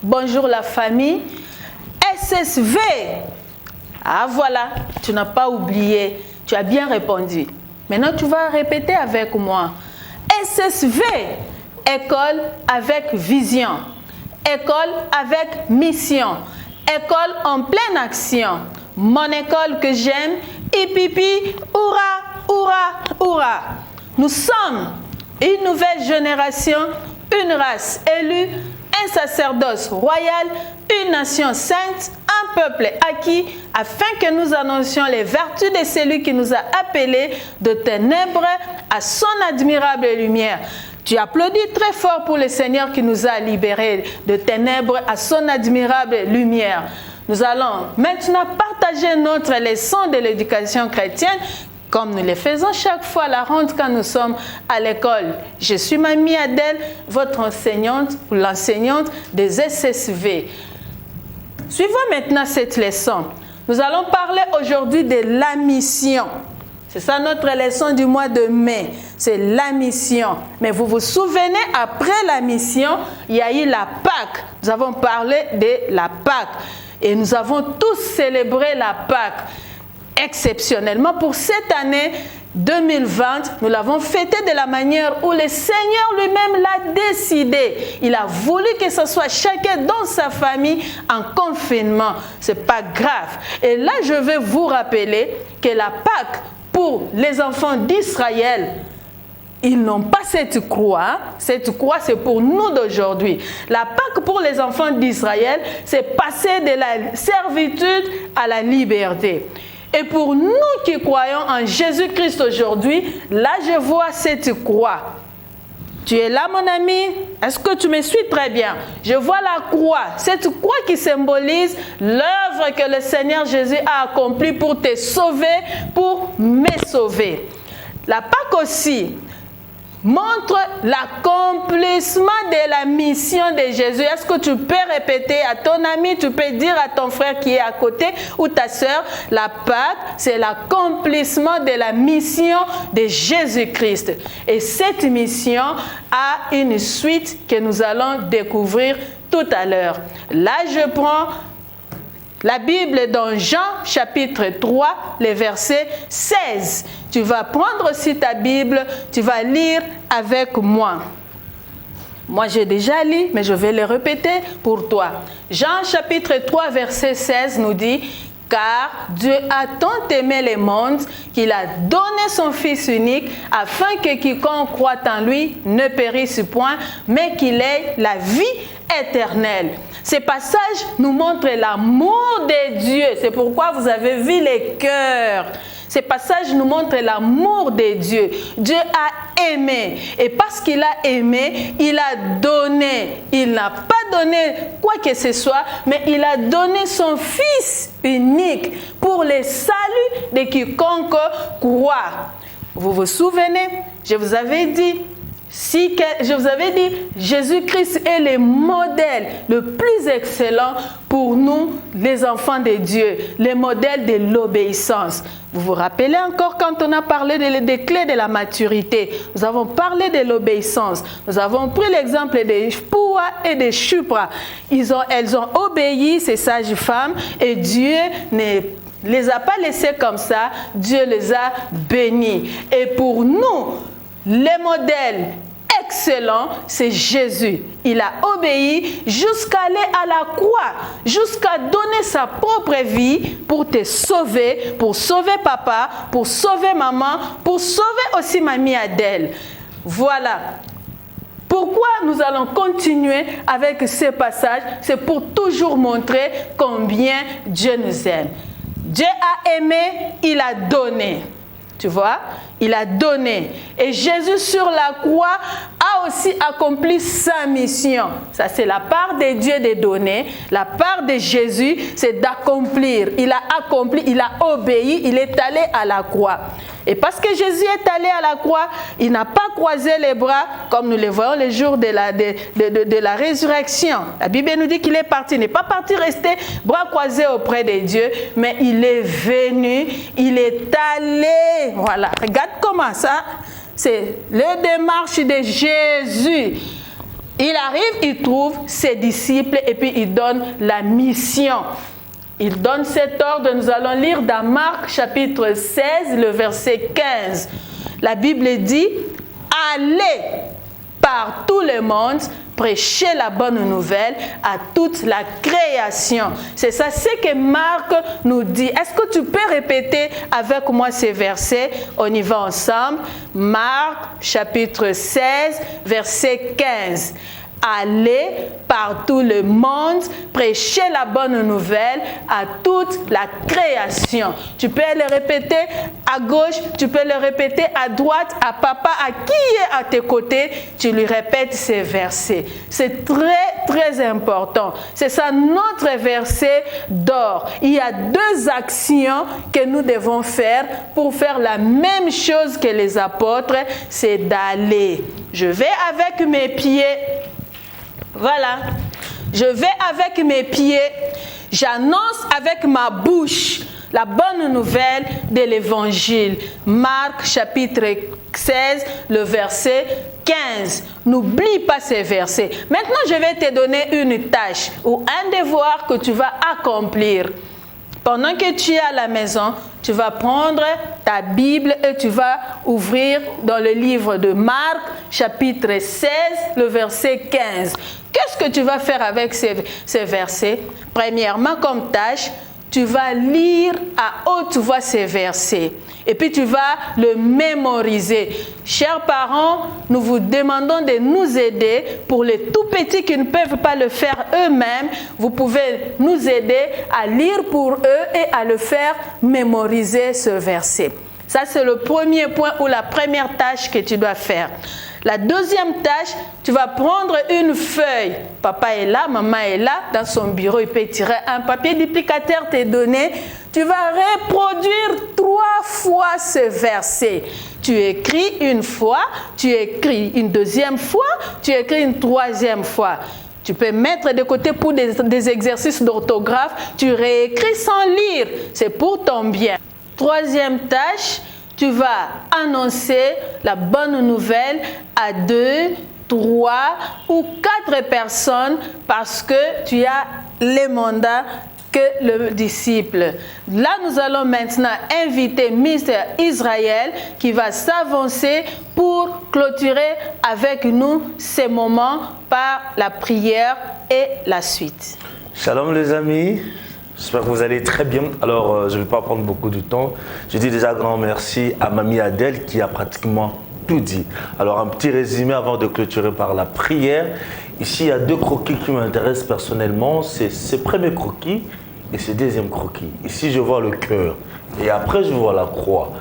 Bonjour la famille. SSV. Ah voilà, tu n'as pas oublié. Tu as bien répondu. Maintenant, tu vas répéter avec moi. SSV. École avec vision. École avec mission. École en pleine action. Mon école que j'aime. Hipipi, hurrah, hurrah, hurrah. Nous sommes une nouvelle génération, une race élue, un sacerdoce royal, une nation sainte, un peuple acquis, afin que nous annoncions les vertus de celui qui nous a appelés de ténèbres à son admirable lumière. Tu applaudis très fort pour le Seigneur qui nous a libérés de ténèbres à son admirable lumière. Nous allons maintenant partager notre leçon de l'éducation chrétienne comme nous le faisons chaque fois à la rentrée quand nous sommes à l'école. Je suis Mamie Adèle, votre enseignante ou l'enseignante des SSV. Suivons maintenant cette leçon. Nous allons parler aujourd'hui de la mission. C'est ça notre leçon du mois de mai. C'est la mission. Mais vous vous souvenez, après la mission, il y a eu la Pâque. Nous avons parlé de la Pâque. Et nous avons tous célébré la Pâque. Exceptionnellement, pour cette année 2020, nous l'avons fêté de la manière où le Seigneur lui-même l'a décidé. Il a voulu que ce soit chacun dans sa famille en confinement. Ce n'est pas grave. Et là, je vais vous rappeler que la Pâque, pour les enfants d'Israël, ils n'ont pas cette croix. Cette croix, c'est pour nous d'aujourd'hui. La Pâque pour les enfants d'Israël, c'est passer de la servitude à la liberté. Et pour nous qui croyons en Jésus-Christ aujourd'hui, là je vois cette croix. Tu es là mon ami? Est-ce que tu me suis très bien? Je vois la croix. Cette croix qui symbolise l'œuvre que le Seigneur Jésus a accomplie pour te sauver, pour me sauver. La Pâque aussi montre l'accomplissement de la mission de Jésus. Est-ce que tu peux répéter à ton ami, tu peux dire à ton frère qui est à côté ou ta sœur, la Pâque, c'est l'accomplissement de la mission de Jésus-Christ. Et cette mission a une suite que nous allons découvrir tout à l'heure. Là, je prends la Bible dans Jean chapitre 3, le verset 16. Tu vas prendre aussi ta Bible, tu vas lire avec moi. Moi, j'ai déjà lu, mais je vais le répéter pour toi. Jean chapitre 3, verset 16 nous dit « Car Dieu a tant aimé le monde qu'il a donné son Fils unique afin que quiconque croit en lui ne périsse point, mais qu'il ait la vie éternelle. » Ces passages nous montrent l'amour de Dieu. C'est pourquoi vous avez vu les cœurs. Ces passages nous montrent l'amour de Dieu. Dieu a aimé. Et parce qu'il a aimé, il a donné. Il n'a pas donné quoi que ce soit, mais il a donné son Fils unique pour le salut de quiconque croit. Vous vous souvenez? Je vous avais dit, Jésus-Christ est le modèle le plus excellent pour nous, les enfants de Dieu, le modèle de l'obéissance. Vous vous rappelez encore quand on a parlé des clés de la maturité, nous avons parlé de l'obéissance. Nous avons pris l'exemple de Poua et de Shupra. Elles ont obéi, ces sages femmes, et Dieu ne les a pas laissées comme ça, Dieu les a bénies. Et pour nous, le modèle excellent, c'est Jésus. Il a obéi jusqu'à aller à la croix, jusqu'à donner sa propre vie pour te sauver, pour sauver papa, pour sauver maman, pour sauver aussi mamie Adèle. Voilà. Pourquoi nous allons continuer avec ce passage? C'est pour toujours montrer combien Dieu nous aime. Dieu a aimé, il a donné. Tu vois, il a donné. Et Jésus sur la croix a aussi accompli sa mission. Ça, c'est la part de Dieu de donner. La part de Jésus, c'est d'accomplir. Il a accompli, il a obéi, il est allé à la croix. Et parce que Jésus est allé à la croix, il n'a pas croisé les bras comme nous le voyons le jour de la résurrection. La Bible nous dit qu'il est parti. Il n'est pas parti rester bras croisés auprès de Dieu, mais il est venu, il est allé. Voilà, regarde comment ça, c'est la démarche de Jésus. Il arrive, il trouve ses disciples et puis il donne la mission. Il donne cet ordre, nous allons lire dans Marc chapitre 16, le verset 15. La Bible dit, « Allez par tout le monde, prêcher la bonne nouvelle à toute la création. » C'est ça, ce que Marc nous dit. Est-ce que tu peux répéter avec moi ces versets? On y va ensemble. Marc chapitre 16, verset 15. Allez par tout le monde, prêcher la bonne nouvelle à toute la création. Tu peux le répéter à gauche, tu peux le répéter à droite, à papa, à qui est à tes côtés, tu lui répètes ces versets. C'est très important. C'est ça notre verset d'or. Il y a deux actions que nous devons faire pour faire la même chose que les apôtres, c'est d'aller. Je vais avec mes pieds. Voilà, je vais avec mes pieds, j'annonce avec ma bouche la bonne nouvelle de l'évangile. Marc chapitre 16, le verset 15. N'oublie pas ces versets. Maintenant, je vais te donner une tâche ou un devoir que tu vas accomplir. Pendant que tu es à la maison, tu vas prendre ta Bible et tu vas ouvrir dans le livre de Marc, chapitre 16, le verset 15. Qu'est-ce que tu vas faire avec ces versets? Premièrement, comme tâche, tu vas lire à haute voix ces versets. Et puis tu vas le mémoriser. Chers parents, nous vous demandons de nous aider. Pour les tout petits qui ne peuvent pas le faire eux-mêmes, vous pouvez nous aider à lire pour eux et à le faire mémoriser ce verset. Ça, c'est le premier point ou la première tâche que tu dois faire. La deuxième tâche, tu vas prendre une feuille. Papa est là, maman est là. Dans son bureau, il peut tirer un papier duplicateur, t'es donné. Tu vas reproduire 3 fois ce verset. Tu écris une fois, tu écris une deuxième fois, tu écris une troisième fois. Tu peux mettre de côté pour des exercices d'orthographe. Tu réécris sans lire. C'est pour ton bien. Troisième tâche, tu vas annoncer la bonne nouvelle à 2, 3 ou 4 personnes parce que tu as les mandats que le disciple. Là, nous allons maintenant inviter Mister Israël qui va s'avancer pour clôturer avec nous ces moments par la prière et la suite. Shalom les amis. J'espère que vous allez très bien. Alors, je ne vais pas prendre beaucoup de temps. Je dis déjà grand merci à Mamie Adèle qui a pratiquement tout dit. Alors, un petit résumé avant de clôturer par la prière. Ici, il y a 2 croquis qui m'intéressent personnellement. C'est ce premier croquis et ce deuxième croquis. Ici, je vois le cœur et après, je vois la croix.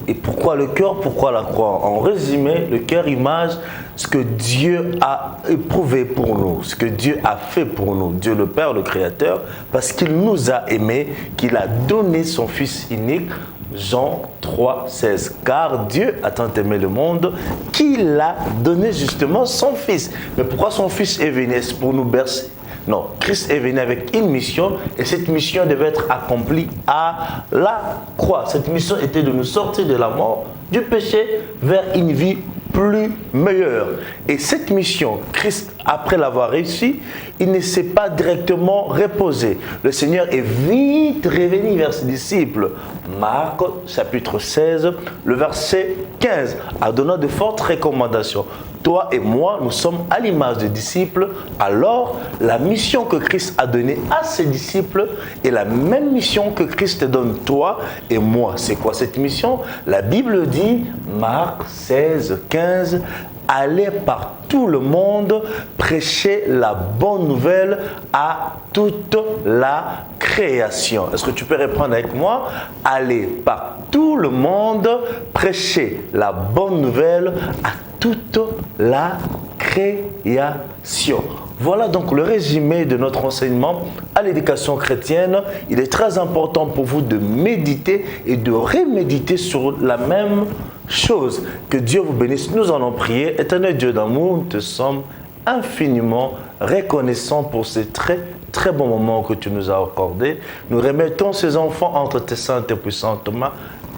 Et pourquoi le cœur? Pourquoi la croix? En résumé, le cœur image ce que Dieu a éprouvé pour nous, ce que Dieu a fait pour nous, Dieu le Père, le Créateur, parce qu'il nous a aimés, qu'il a donné son Fils unique, Jean 3, 16. Car Dieu a tant aimé le monde qu'il a donné justement son Fils. Mais pourquoi son Fils est venu? Est-ce pour nous bercer? Non, Christ est venu avec une mission et cette mission devait être accomplie à la croix. Cette mission était de nous sortir de la mort, du péché, vers une vie plus meilleure. Et cette mission, Christ, après l'avoir réussi, il ne s'est pas directement reposé. Le Seigneur est vite revenu vers ses disciples. Marc, chapitre 16, le verset 15, a donné de fortes recommandations. Toi et moi, nous sommes à l'image des disciples. Alors, la mission que Christ a donnée à ses disciples est la même mission que Christ te donne toi et moi. C'est quoi cette mission? La Bible dit, Marc 16, 15, allez par tout le monde, prêcher la bonne nouvelle à toute la création. Est-ce que tu peux reprendre avec moi? Allez par tout le monde, prêcher la bonne nouvelle à toute la création. Voilà donc le résumé de notre enseignement à l'éducation chrétienne. Il est très important pour vous de méditer et de reméditer sur la même chose. Que Dieu vous bénisse. Nous allons prier. Éternel Dieu d'amour, nous te sommes infiniment reconnaissants pour ces très bons moments que tu nous as accordés. Nous remettons ces enfants entre tes saintes et puissantes mains.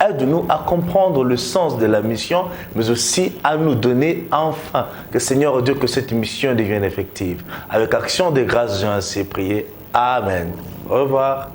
Aide-nous à comprendre le sens de la mission, mais aussi à nous donner enfin. Que Seigneur Dieu, que cette mission devienne effective. Avec action de grâce, j'ai ainsi prié. Amen. Au revoir.